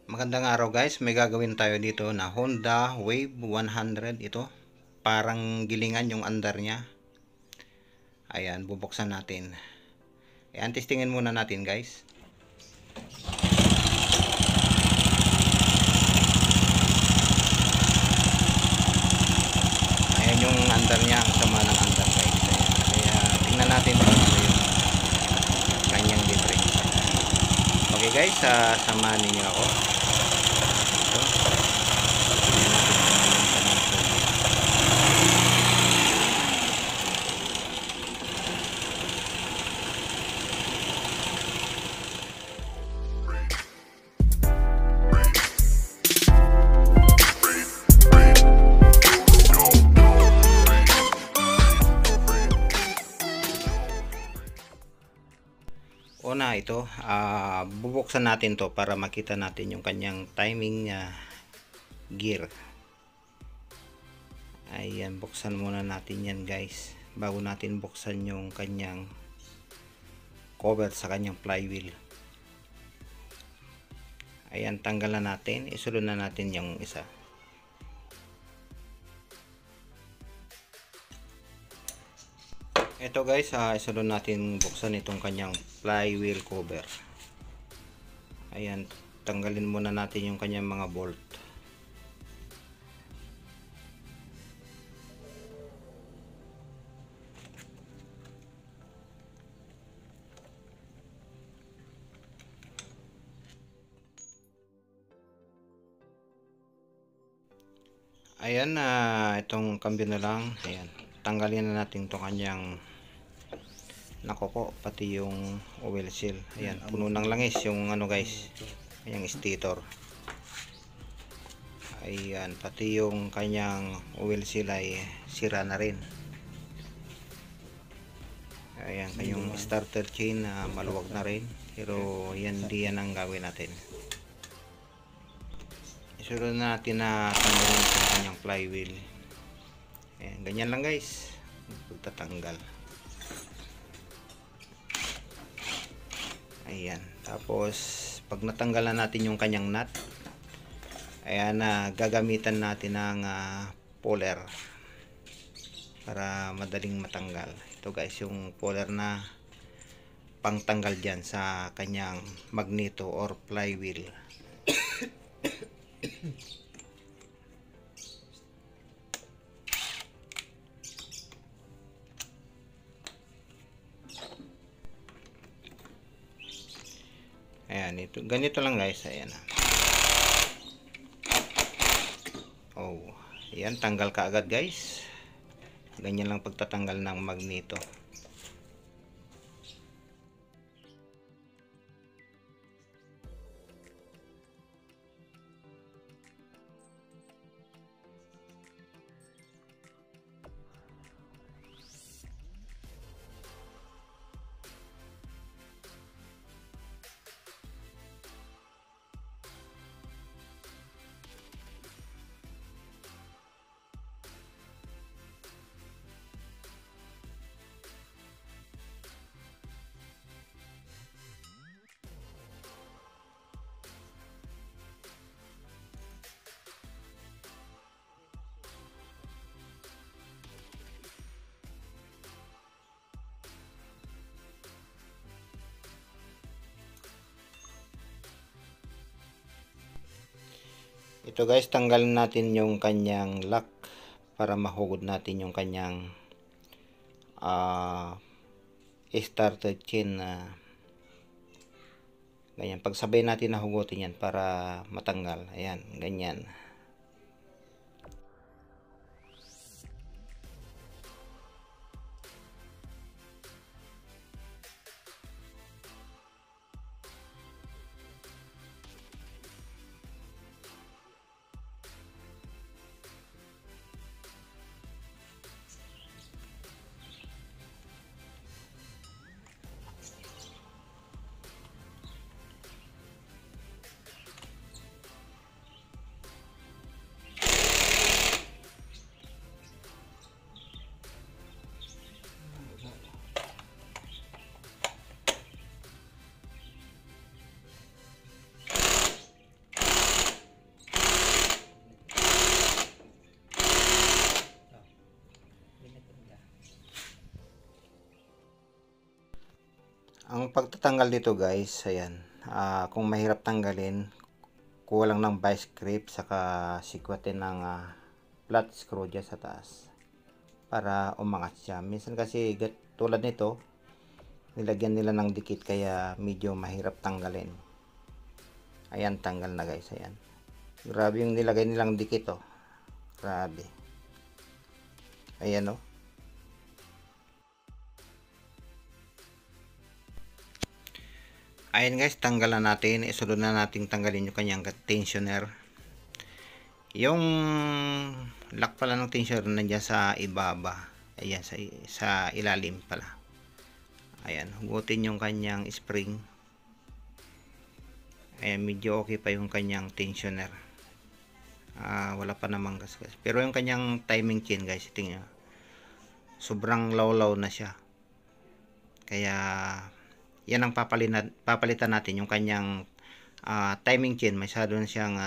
Magandang araw guys, may gagawin tayo dito na Honda Wave 100 ito. Parang gilingan yung andar niya. Ayan, bubuksan natin. Ayan, testingin muna natin guys. Ayan yung andar niya, ang sama ng andar guys. Ayan. Kaya tingnan natin kung ano yung kanyang difference. Okay guys, samahan ninyo ako. Una ito, bubuksan natin to para makita natin yung kanyang timing gear. Ayan, buksan muna natin yan guys bago natin buksan yung kanyang cover sa kanyang flywheel. Ayan, tanggalan natin, isulod na natin yung isa. Ito guys, isulod natin buksan itong kanyang flywheel cover. Ayan, tanggalin muna natin yung kanyang mga bolt. Ayan, itong cambio na lang. Ayan, tanggalin na natin itong kanyang nakoko, pati yung oil seal. Ayan, puno ng langis yung ano guys, kanyang stator. Ayan, pati yung kanyang oil seal ay sira na rin. Ayan, kanyang starter chain maluwag na rin. Pero yan, di yan ang gawin natin. Isunod natin na tanggalin yung kanyang flywheel. Ayan, ganyan lang guys, pagtatanggal. Ayan, tapos pag natanggalan natin yung kanyang nut, ayan, gagamitan natin ng puller para madaling matanggal. Ito guys, yung puller na pangtanggal dyan sa kanyang magneto or flywheel. Ayan, ito, ganito lang guys. Ayan. Oh, ayan, tanggal ka agad guys. Ganyan lang pagtatanggal ng magneto. Ito guys, tanggalin natin yung kanyang lock para mahugod natin yung kanyang starter chain na ganyan. Pagsabay natin na hugutin yan para matanggal. Ayan, ganyan. pagtatanggal dito guys, ayan, kung mahirap tanggalin, kuha lang ng vice grip saka sikwatin ng flat screw dyan sa taas para umangat siya. Minsan kasi tulad nito, nilagyan nila ng dikit kaya medyo mahirap tanggalin. Ayan, tanggal na guys, ayan. Grabe yung nilagay nilang dikit, oh. Grabe. Ayan, oh. Ayan guys, tanggalan natin. Isunod na natin tanggalin yung kanyang tensioner. Yung lock pala ng tensioner nandiyan sa ibaba. Ayan, sa ilalim pala. Ayan, hugutin yung kanyang spring. Ayan, medyo okay pa yung kanyang tensioner. Wala pa namang gas guys. Pero yung kanyang timing chain guys, tingnan. Sobrang lawlaw na siya. Kaya yan ang papalitan natin, yung kanyang timing chain. Masyado na siyang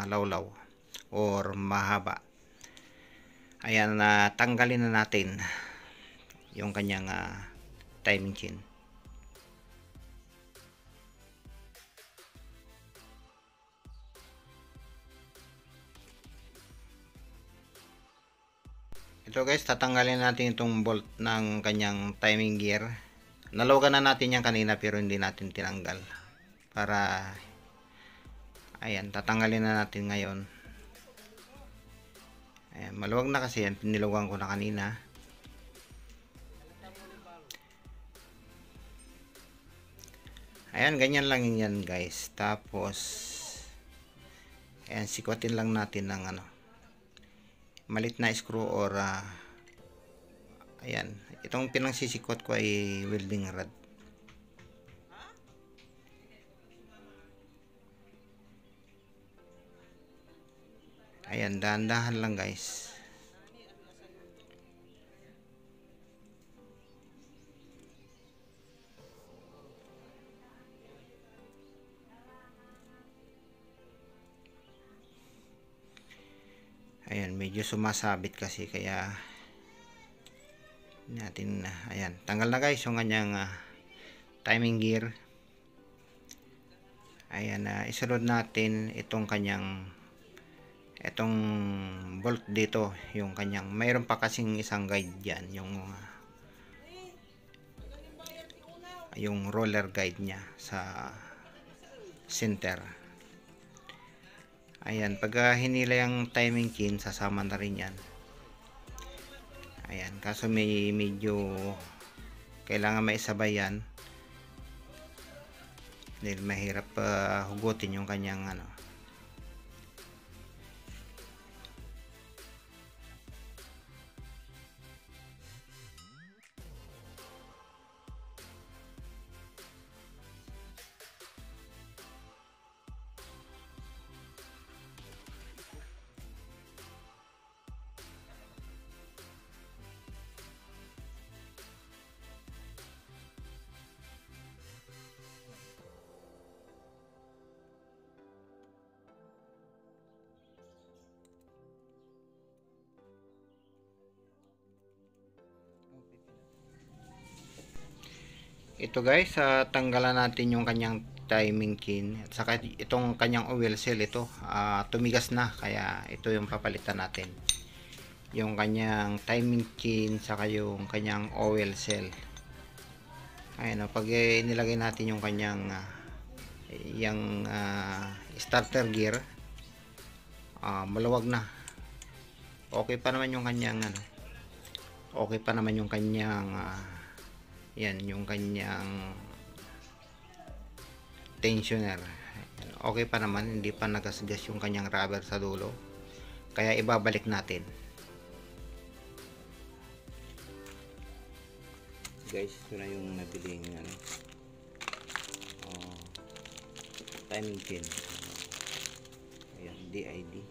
lawlaw or mahaba. Ayan, tanggalin na natin yung kanyang timing chain. Ito guys, tatanggalin natin itong bolt ng kanyang timing gear. Nalogan na natin yan kanina pero hindi natin tinanggal. Para, ayan, tatanggalin na natin ngayon. Ayan, maluwag na kasi yan, pinilugan ko na kanina. Ayan, ganyan lang yan guys. Tapos, ayan, sikwatin lang natin ng malit na screw or ayan, itong pinangsisikwat ko ay welding rod. Ayan, dahan-dahan lang guys. Ayan, medyo sumasabit kasi kaya natin ayan, tanggal na guys yung kanyang timing gear. Ayan, isunod natin itong kanyang bolt dito, yung kanyang mayroon pa kasing isang guide dyan, yung roller guide nya sa center. Ayan, pag hinila yung timing chain, sasama na rin yan. Ayan, kaso medyo kailangan maisabay yan dahil mahirap hugutin yung kanyang ito guys, tanggalan natin yung kanyang timing chain at saka itong kanyang oil seal. Ito tumigas na kaya ito yung papalitan natin, yung kanyang timing chain saka yung kanyang oil seal. Ayun, pag nilagay natin yung kanyang starter gear, maluwag na. Okay pa naman yung kanyang yan, yung kanyang tensioner. Okay pa naman, hindi pa nagasgas yung kanyang rubber sa dulo. Kaya ibabalik natin. Guys, ito na yung nabiling timing chain. Ayan, DID.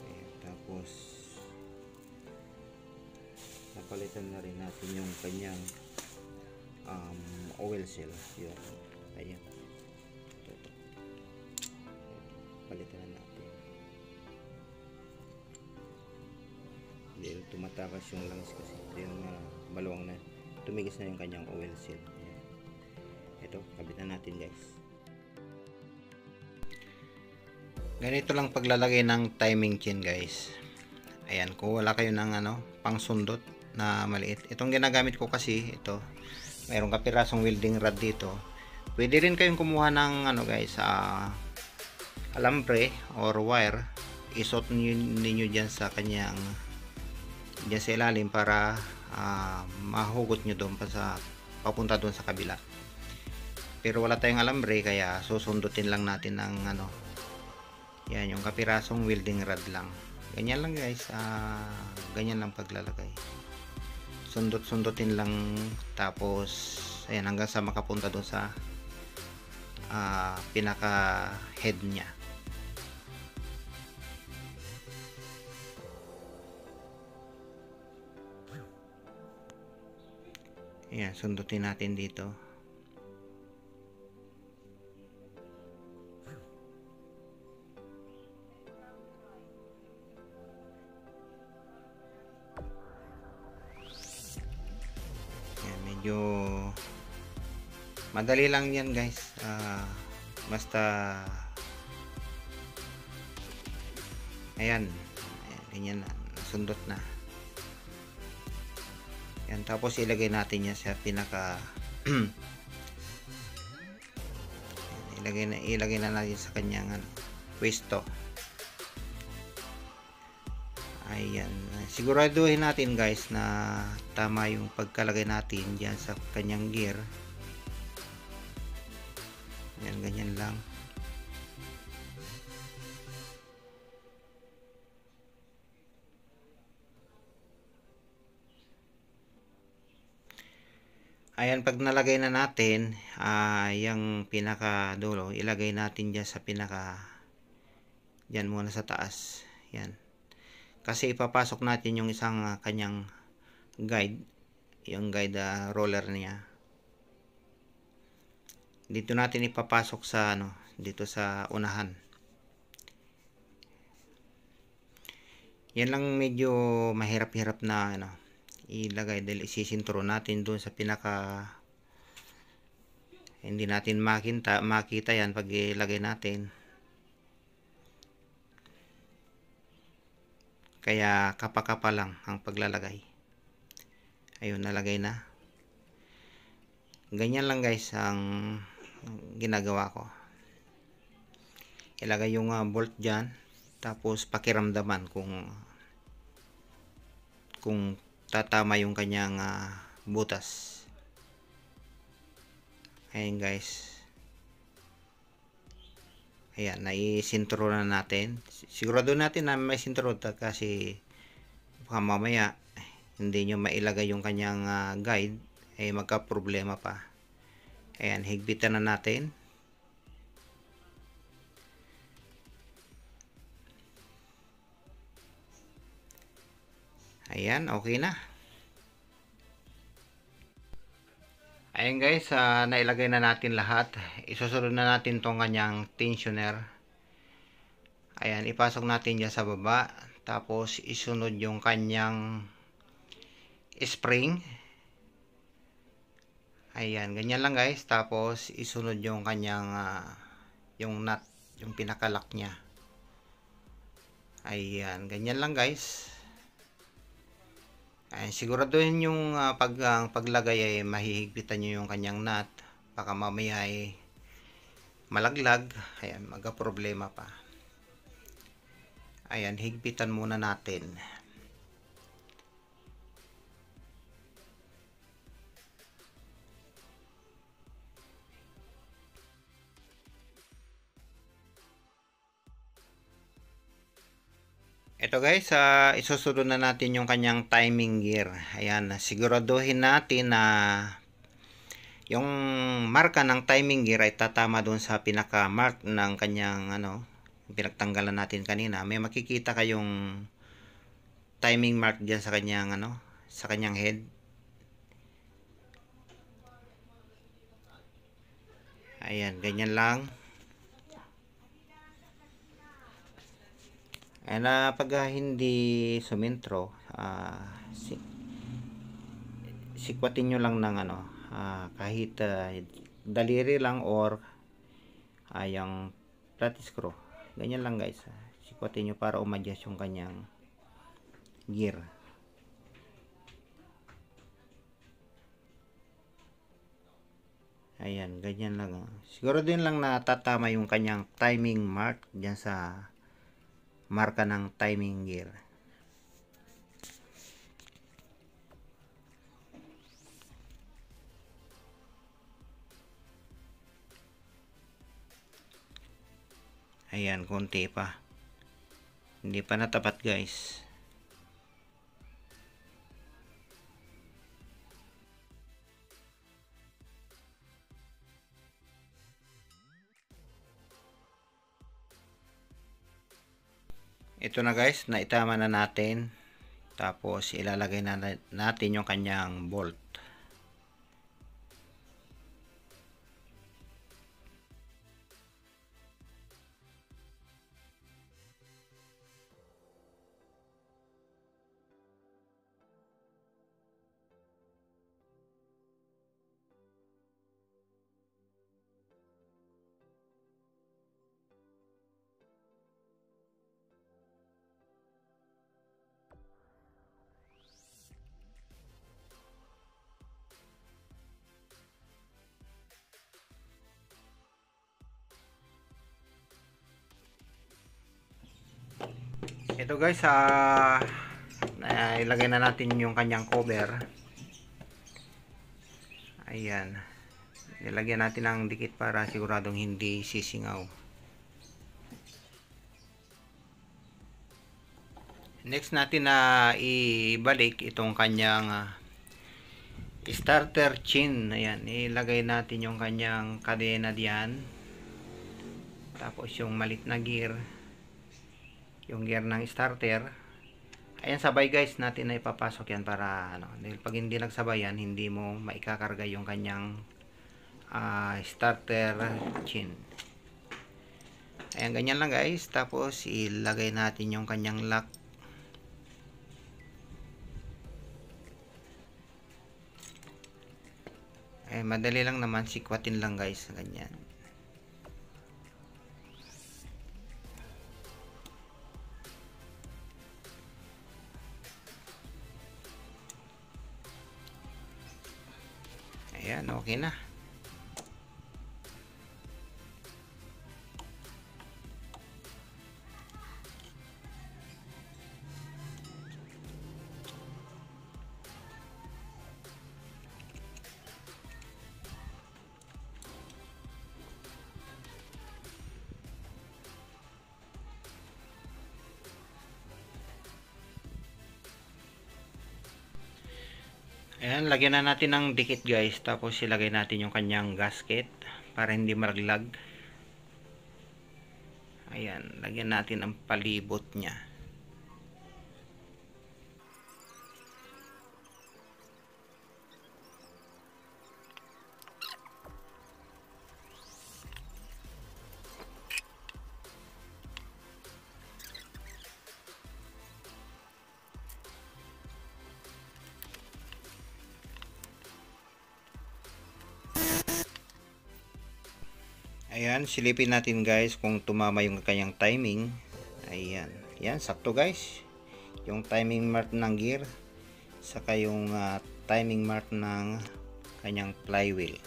Ayan, tapos napalitan na rin natin yung kanyang oil seal. Yun. Ayan. Ito. Palitan na natin. Dahil tumatakas yung langis kasi. Dahil maluwang na. tumigis na yung kanyang oil seal. Ayan. Ito, kabitan natin guys. Ganito lang paglalagay ng timing chain guys. Ayan, kung wala kayo ng pang sundot na maliit. Itong ginagamit ko kasi, ito, mayroong kapirasong welding rod dito. Pwede rin kayong kumuha ng guys, alambre or wire. Isot ninyo dyan sa kanyang, dyan sa ilalim para mahugot nyo doon papunta doon sa kabila. Pero wala tayong alambre kaya susundutin lang natin ng yan, yung kapirasong welding rod lang. Ganyan lang guys, ganyan lang paglalagay. Sundot-sundutin lang, tapos ayan, hanggang sa makapunta doon sa pinaka head nya. Ayan, sundutin natin dito. Medyo madali lang yan guys, basta ayan, ganyan na, sundot na yan. Tapos ilagay natin yan sa pinaka ilagay na natin sa kanyang pwesto. Ayan, siguraduhin natin guys na tama yung pagkalagay natin diyan sa kanyang gear. Ayan, ganyan lang. Ayan, pag nalagay na natin yung pinaka dulo, ilagay natin diyan sa pinaka, diyan muna sa taas. Yan. Kasi ipapasok natin yung isang kanyang guide, yung guide roller niya. Dito natin ipapasok sa dito sa unahan. Yan lang medyo mahirap-hirap na ilagay dahil isisintro natin doon sa pinaka, hindi natin makita yan pag ilagay natin. Kaya kapa-kapa lang ang paglalagay. Ayun, nalagay na. Ganyan lang guys ang ginagawa ko. Ilagay yung bolt dyan, tapos pakiramdaman kung tatama yung kanyang butas. Ayun guys. Ayan, naisintro na natin. Sigurado natin na may sintro kasi baka mamaya hindi nyo mailagay yung kanyang guide, ay magka-problema pa. Ayan, higpitan na natin. Ayan, okay na. Ayan guys, nailagay na natin lahat. Isusunod na natin tong kanyang tensioner. Ayan, ipasok natin dyan sa baba. Tapos isunod yung kanyang spring. Ayan, ganyan lang guys. Tapos isunod yung kanyang yung nut, yung pinakalock nya. Ayan, ganyan lang guys. Ayan, siguraduhin yung paglagay ay mahihigpitan nyo yung kanyang nut. Baka mamaya ay malaglag. Ayan, magka-problema pa. Ayan, higpitan muna natin. Ito guys, isusunod na natin yung kanyang timing gear. Ayan, siguraduhin natin na yung marka ng timing gear ay tatama doon sa pinaka mark ng kanyang pinagtanggalan natin kanina. May makikita kayong timing mark diyan sa kanyang sa kanyang head. Ayan, ganyan lang. Ayan, pag hindi sumintro, sikwatin nyo lang ng ano, kahit daliri lang or yung flat screw. Ganyan lang guys. Sikwatin nyo para umadjust yung kanyang gear. Ayan, ganyan lang. Siguro din lang natatama yung kanyang timing mark dyan sa marka ng timing gear. Ayan, konti pa. Hindi pa natapat guys. Ito na guys, naitama na natin. Tapos ilalagay na natin yung kanyang bolt. Ito guys, ilagay na natin yung kanyang cover. Ayan. Nilagyan natin ng dikit para siguradong hindi sisingaw. Next natin na ibalik itong kanyang starter chain. Ayan, ilagay natin yung kanyang kadena diyan. Tapos yung malit na gear, yung gear ng starter. Ayan, sabay guys natin na ipapasok yan para ano, dahil pag hindi nagsabay yan, hindi mo maikakarga yung kanyang starter chain. Ayan, ganyan lang guys. Tapos ilagay natin yung kanyang lock. Ayan, madali lang naman, sikwatin lang guys, ganyan. Ayan, okay na. Ayan, lagyan na natin ng dikit guys. Tapos ilagay natin yung kanyang gasket para hindi malaglag. Ayan, lagyan natin ang palibot niya. Ayan, silipin natin guys kung tumama yung kanyang timing. Ayan, yan, sakto guys. Yung timing mark ng gear, saka yung timing mark ng kanyang flywheel.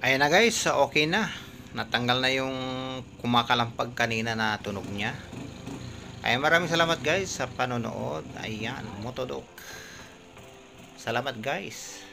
Ayan na guys, okay na. Natanggal na yung kumakalampag kanina na tunog niya. Ayan, maraming salamat guys sa panonood. Ayan, Motodok. Salamat guys.